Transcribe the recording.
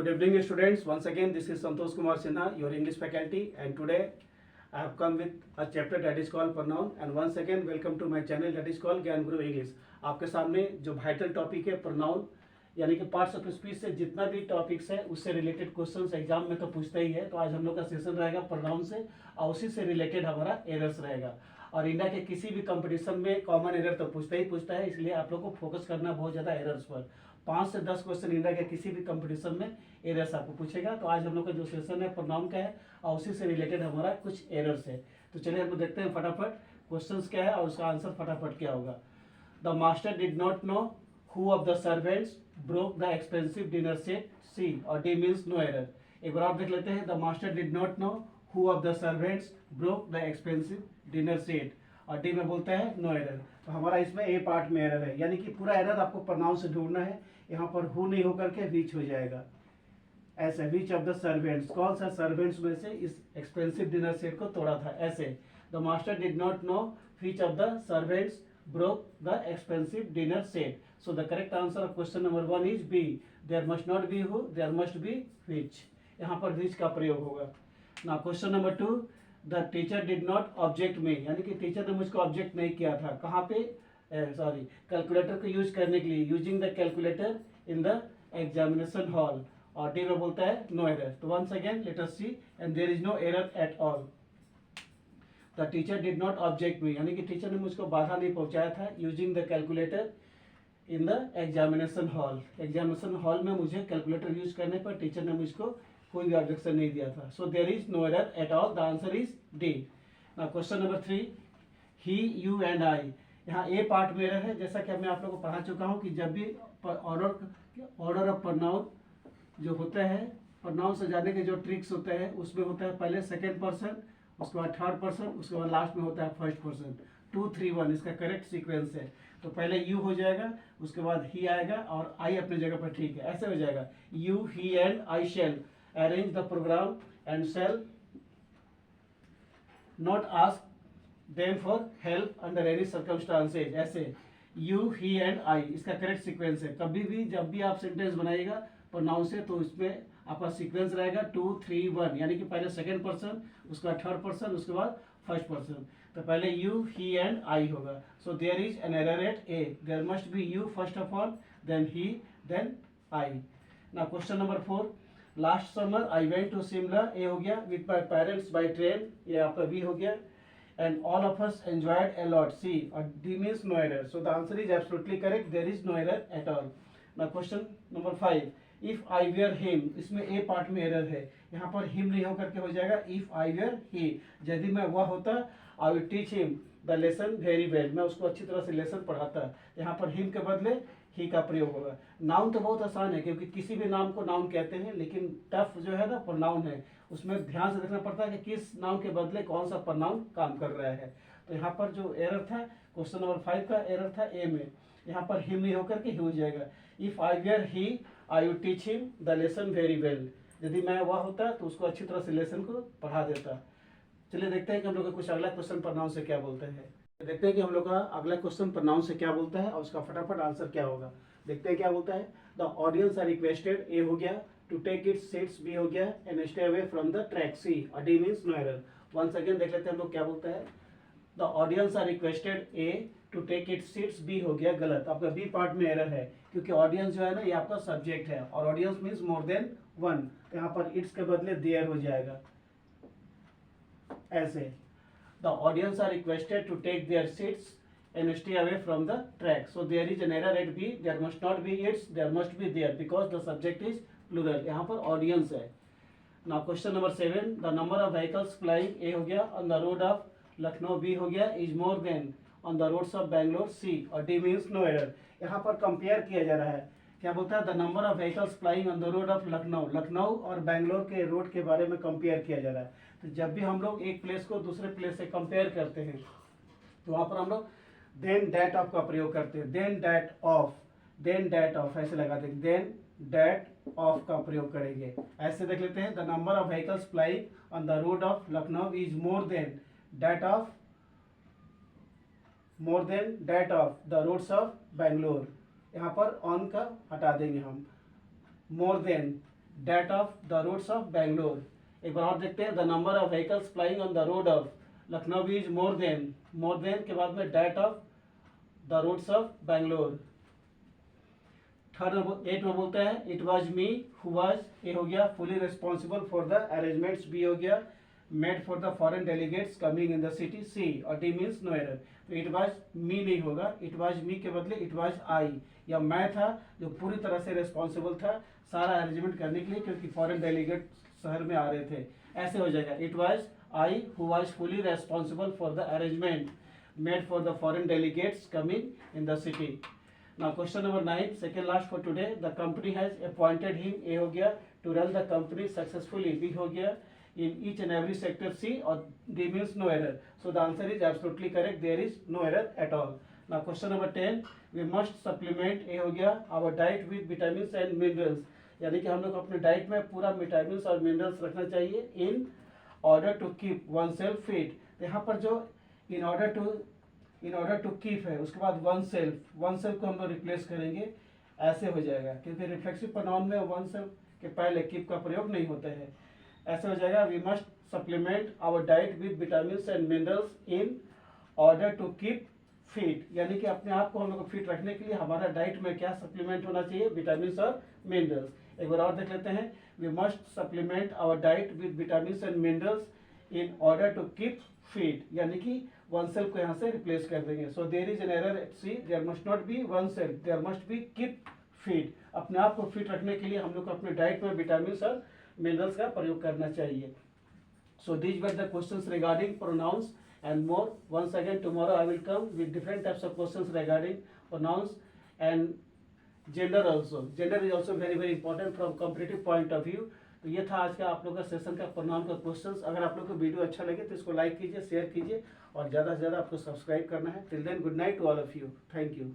Good evening, students. Once again, this is Santosh Kumar Sinha, your English faculty, and today I have come with a chapter that is called pronoun. And once again, welcome to my channel that is called ज्ञान गुरु English. आपके सामने जो vital topic है pronoun, यानी कि parts of speech से जितना भी टॉपिक्स है उससे रिलेटेड क्वेश्चंस एग्जाम में तो पूछता ही है. तो आज हम लोग का सेशन रहेगा प्रोनाउन से और उसी से रिलेटेड हमारा एरर्स रहेगा. और इंडिया के किसी भी कंपटीशन में कॉमन एरर तो पूछता ही है, इसलिए आप लोग को फोकस करना बहुत ज़्यादा एरर्स पर. 5 से 10 क्वेश्चन इंडिया के किसी भी कंपटीशन में एरर्स आपको पूछेगा. तो आज हम लोग का जो सेशन है प्रोनाउन का है और उसी से रिलेटेड हमारा कुछ एरर्स है. तो चलिए हम लोग देखते हैं फटाफट क्वेश्चंस क्या है और उसका आंसर फटाफट क्या होगा. The master did not know who of the servants broke the expensive dinner set. C और डी मीन्स नो एरर. एक बार आप देख लेते हैं. The master did not know who of the servants broke the expensive dinner set और D में बोलता है नो एरर. तो हमारा इसमें ए पार्ट में एरर है, यानी कि पूरा एरर आपको प्रोनाउन से ढूंढना है. यहाँ पर हु नहीं होकर के विच हो जाएगा. ऐसे विच ऑफ द सर्वेंट्स, कौन सा सर्वेंट्स में से इस एक्सपेंसिव डिनर सेट को तोड़ा था. ऐसे the master did not know which of the servants broke the expensive dinner set. So the correct answer of question number 1 is B. There must not be who, there must be which. यहाँ पर which का प्रयोग होगा. ना question number 2, the teacher did not object me, यानी कि टीचर ने मुझको ऑब्जेक्ट नहीं किया था. कहाँ पे, सॉरी, कैलकुलेटर को यूज करने के लिए, using the calculator in the examination hall. और डी में बोलता है नो एरर. तो once again let us see and there is no error at all. The teacher did not object me, यानी कि टीचर ने मुझको बाधा नहीं पहुंचाया था. Using the calculator in the examination hall, examination hall में मुझे कैलकुलेटर यूज करने पर टीचर ने मुझको कोई भी ऑब्जेक्शन नहीं दिया था. So there is no error at all. The answer is D. Now question number 3, he, you and I. यहाँ ए पार्ट में एरर है. जैसा कि मैं आप लोगों को पढ़ा चुका हूँ कि जब भी ऑर्डर ऑफ प्रोनाउन जो होता है, प्रोनाउन से जाने के जो ट्रिक्स होते हैं उसमें होता है पहले सेकेंड पर्सन, उसके बाद थर्ड पर्सन, उसके बाद लास्ट में होता है फर्स्ट पर्सन. 2, 3, 1 इसका करेक्ट सीक्वेंस है. तो पहले यू हो जाएगा, उसके बाद ही आएगा और आई अपनी जगह पर ठीक है. ऐसे हो जाएगा you, he and I shall arrange the program and shall not ask them for help under any circumstances. ऐसे you, he and I इसका करेक्ट सीक्वेंस है. कभी भी जब भी आप सेंटेंस बनाइएगा प्रोनाउन से तो इसमें आपका सीक्वेंस रहेगा 2, 3, 1, यानी कि पहले सेकेंड पर्सन, उसके बाद थर्ड पर्सन, उसके बाद फर्स्ट पर्सन. तो पहले यू, ही एंड आई होगा. So there is an error at A. There must be you first of all, then he, then I. Now question number 4, last summer I went to Shimla. A हो गया. With my parents by train, ये आपका B हो गया. And all of us enjoyed a lot. C और D means no error. So the answer is absolutely correct. There is no error at all. Now question number 5, if I were him. इसमें A part में error है. यहाँ per him नहीं होकर के हो जाएगा इफ आई वेयर ही. यदि मैं वह होता I will teach him the lesson very well. मैं उसको अच्छी तरह से लेसन पढ़ाता. यहाँ पर हिम के बदले ही का प्रयोग होगा. नाउन तो बहुत आसान है क्योंकि किसी भी नाम को नाउन कहते हैं, लेकिन टफ जो है ना प्रोनाउन है, उसमें ध्यान से देखना पड़ता है कि किस नाउन के बदले कौन सा प्रोनाउन काम कर रहा है. तो यहाँ पर जो एरर था क्वेश्चन नंबर 5 का एरर था ए में. यहाँ पर हिम नहीं होकर के ही हो जाएगा. If I were he I would teach him the lesson very well. यदि मैं वह होता तो उसको अच्छी तरह से लेसन को पढ़ा देता. चलिए देखते हैं कि हम लोग का कुछ अगला क्वेश्चन प्रोनाउन से क्या बोलते हैं. देखते हैं कि हम लोग का अगला क्वेश्चन प्रोनाउन से क्या बोलता है और उसका फटाफट आंसर क्या होगा. देखते हैं क्या बोलता है. The audience are requested. A हो गया. To take its seats. B हो गया. And stay away from the track. C और D means no error. Once again देख लेते हैं हम लोग क्या बोलता है. The audience are requested. A to take its seats. B हो गया गलत. आपका बी पार्ट में एरर है क्योंकि ऑडियंस जो है ना ये आपका सब्जेक्ट है और audience means more than one. यहाँ पर इट्स के बदले देयर हो जाएगा. ऐसे the audience are requested to take their seats and stay away from the track. So there is an error at B. There must not be its, there must be there because the subject is plural. यहाँ पर audience है. Now question number 7, the number of vehicles flying. A हो गया. On the road of Lucknow. B हो गया. Is more than on the roads of Bangalore. C और D means no error. यहाँ पर compare किया जा रहा है. क्या बोलता है. The number of vehicles flying on the road of Lucknow. Lucknow और बैंगलोर के रोड के बारे में कंपेयर किया जा रहा है. तो जब भी हम लोग एक प्लेस को दूसरे प्लेस से कंपेयर करते हैं तो वहाँ पर हम लोग देन डैट ऑफ का प्रयोग करते हैं. Then that of, then that of ऐसे लगाते हैं. देन डैट ऑफ का प्रयोग करेंगे. ऐसे देख लेते हैं. The number of vehicles flying on the road of Lucknow is more than that of, more than that of the roads of Bangalore. यहाँ पर ऑन का हटा देंगे हम. More than that of the roads of Bangalore. एक बार और देखते हैं, the number of vehicles flying on the road of Lucknow is more than के बाद में that of the roads of Bangalore. Third 8 में बोलते हैं it was me who was, A हो गया fully responsible for the arrangements, B हो गया made for the foreign delegates coming in the city, C और डी मीन्स नो एरर। तो it was me नहीं होगा, इट वॉज मी के बदले इट वॉज आई, या मैं था जो पूरी तरह से रिस्पॉन्सिबल था सारा अरेंजमेंट करने के लिए, क्योंकि फॉरेन डेलीगेट शहर में आ रहे थे। ऐसे हो जाएगा it was I who was fully responsible for the arrangement made for the foreign delegates coming in the city. Now question number 9, second last for today. The company has appointed him, A हो गया, to run the company successfully, B हो गया, in each and every sector, C और D means no error. So the answer is absolutely correct. There is no error at all. Now question number 10, we must supplement, A हो गया, our diet with vitamins and minerals. यानी कि हम लोग अपने diet में पूरा विटामिन्स और मिनरल्स रखना चाहिए in order to keep oneself fit. यहाँ पर जो in order to keep है, उसके बाद वन सेल्फ को हम लोग रिप्लेस करेंगे, ऐसे हो जाएगा, क्योंकि रिफ्लेक्सिव प्रोनाउन में वन सेल्फ के पहले कीप का प्रयोग नहीं होता है। ऐसे हो जाएगा we must supplement our diet with vitamins and minerals in order to keep fit, यानी कि अपने आप को हम लोग को फिट रखने के लिए हमारा डाइट में क्या सप्लीमेंट होना चाहिए, विटामिन्स और मिनरल्स। एक बार और देख लेते हैं, we must supplement our diet with vitamins and minerals in order to keep fit, यानी कि वन सेल्फ को यहाँ से रिप्लेस कर देंगे। So there is an error at C, there must not be one self, there must be keep fit. अपने आप को फिट रखने के लिए हम लोग को अपने डाइट में विटामिन्स और मिनरल्स का प्रयोग करना चाहिए। So these were the questions regarding pronouns and more. Once again tomorrow I will come with different types of questions regarding pronouns and gender also. Gender is also very important from competitive point of view. तो ये था आज का आप लोग का session का pronoun का क्वेश्चंस। अगर आप लोग को वीडियो अच्छा लगे तो इसको लाइक कीजिए, शेयर कीजिए और ज़्यादा से ज़्यादा आपको सब्सक्राइब करना है। Till then good night to all of you, thank you.